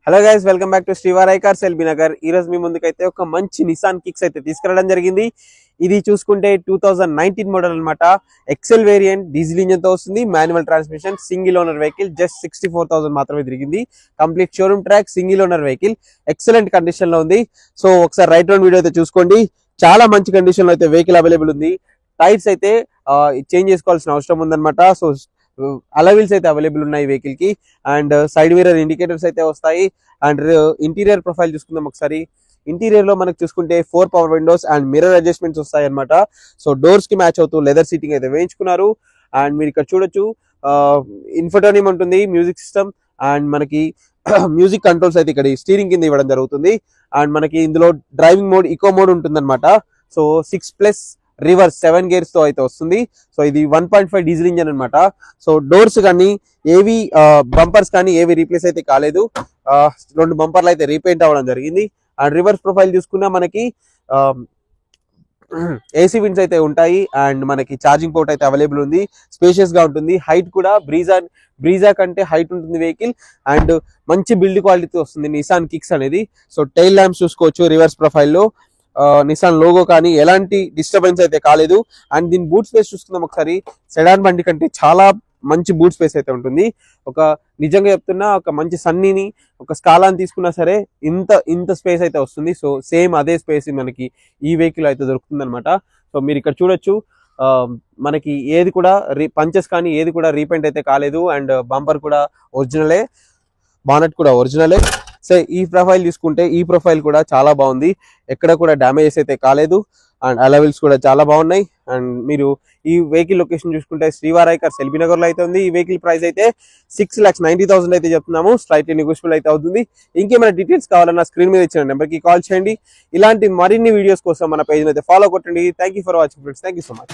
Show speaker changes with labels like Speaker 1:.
Speaker 1: Hello guys, welcome back to శ్రీవారాయ్ cars LB Nagar. ఈ రోజు మీ ముందుకైతే ఒక మంచి నిసాన్ కిక్స్ అయితే తీసుకురావడం జరిగింది. ఇది చూసుకుంటే 2019 మోడల్ అన్నమాట. ఎక్సెల్ వేరియంట్, డీజిల్ ఇంజన్ తో వస్తుంది, manual transmission, single owner vehicle. Just 64,000 మాత్రమే తిరిగింది. Complete showroom track, single owner vehicle, excellent condition లో ఉంది. సో ఒకసారి రైట్ రౌండ్ వీడియో అయితే చూసుకోండి. చాలా మంచి కండిషన్ లో అయితే వెహికల్ అవైలబుల్ ఉంది. టైర్స్ అయితే చేంజ్ చేసుకోవాల్సిన అవసరం ఉందన్నమాట. సో అలవిల్స్ అయితే అవైలబుల్ ఉన్నాయి వెహికల్ కి. అండ్ సైడ్ మిర్రర్ ఇండికేటర్స్ అయితే వస్తాయి. అండ్ ఇంటీరియర్ ప్రొఫైల్ చూసుకుందాం ఒకసారి. ఇంటీరియర్ లో మనకు చూసుకుంటే 4 power Windows and mirror adjustments వస్తాయి అనమాట. సో డోర్స్ కి మ్యాచ్ అవుతూ లెదర్ సీటింగ్ అయితే వేయించుకున్నారు. అండ్ మీరు ఇక్కడ చూడొచ్చు, ఇన్ఫోటోనియం ఉంటుంది, మ్యూజిక్ సిస్టమ్, అండ్ మనకి మ్యూజిక్ కంట్రోల్స్ అయితే ఇక్కడ స్టీరింగ్ కింద ఇవ్వడం జరుగుతుంది. అండ్ మనకి ఇందులో డ్రైవింగ్ మోడ్, ఇకో మోడ్ ఉంటుంది అనమాట. సో 6+ రివర్స్ 7 గేర్స్ తో అయితే వస్తుంది. సో ఇది 1.5 డీజిల్ ఇంజన్ అనమాట. సో డోర్స్ కానీ ఏవి బంపర్స్ కానీ ఏవి రీప్లేస్ అయితే కాలేదు. 2 బంపర్లు అయితే రీపెయింట్ అవ్వడం జరిగింది. అండ్ రివర్స్ ప్రొఫైల్ చూసుకున్నా మనకి ఏసీ విండ్స్ అయితే ఉంటాయి. అండ్ మనకి ఛార్జింగ్ పోర్ట్ అయితే అవైలబుల్ ఉంది. స్పేషియస్ గా ఉంటుంది. హైట్ కూడా బ్రీజా కంటే హైట్ ఉంటుంది వెహికల్. అండ్ మంచి బిల్డ్ క్వాలిటీ వస్తుంది నిసాన్ కిక్స్ అనేది. సో టైల్ ల్యాంప్స్ చూసుకోవచ్చు రివర్స్ ప్రొఫైల్లో. నిసాన్ లోగో కానీ ఎలాంటి డిస్టర్బెన్స్ అయితే కాలేదు. అండ్ దీని బూట్ స్పేస్ చూసుకుందాం ఒకసారి. సెడాన్ బండి కంటే చాలా మంచి బూట్ స్పేస్ అయితే ఉంటుంది. నిజంగా చెప్తున్నా, ఒక మంచి సన్నీని, ఒక స్కాలాని తీసుకున్నా సరే ఇంత స్పేస్ అయితే వస్తుంది. సో సేమ్ అదే స్పేస్ మనకి ఈ వెహికల్ అయితే దొరుకుతుంది అనమాట. సో మీరు ఇక్కడ చూడొచ్చు, మనకి ఏది కూడా పంచెస్ కానీ ఏది కూడా రీపెయింట్ అయితే కాలేదు. అండ్ బంపర్ కూడా ఒరిజినలే, బానెట్ కూడా ఒరిజినలే. సో ఈ ప్రొఫైల్ తీసుకుంటే ఈ ప్రొఫైల్ కూడా చాలా బాగుంది. ఎక్కడ కూడా డ్యామేజెస్ అయితే కాలేదు. అండ్ అలవిల్స్ కూడా చాలా బాగున్నాయి. అండ్ మీరు ఈ వెహికల్ లొకేషన్ చూసుకుంటే శ్రీవారాయ్ కార్స్ ఎల్బీ నగర్ లో అయితే ఉంది. ఈ వెహికల్ ప్రైస్ అయితే 6,90,000 అయితే చెప్తున్నాము. స్లైట్లీ నెగోషియబుల్ అయితే అవుతుంది. ఇంకేమైనా డీటెయిల్స్ కావాలన్నా స్క్రీన్ మీద ఇచ్చిన నెంబర్ కి కాల్ చేయండి. ఇలాంటి మరిన్ని వీడియోస్ కోసం మన పేజ్ అయితే ఫాలో కొట్టండి. Thank you for watching friends. Thank you so much.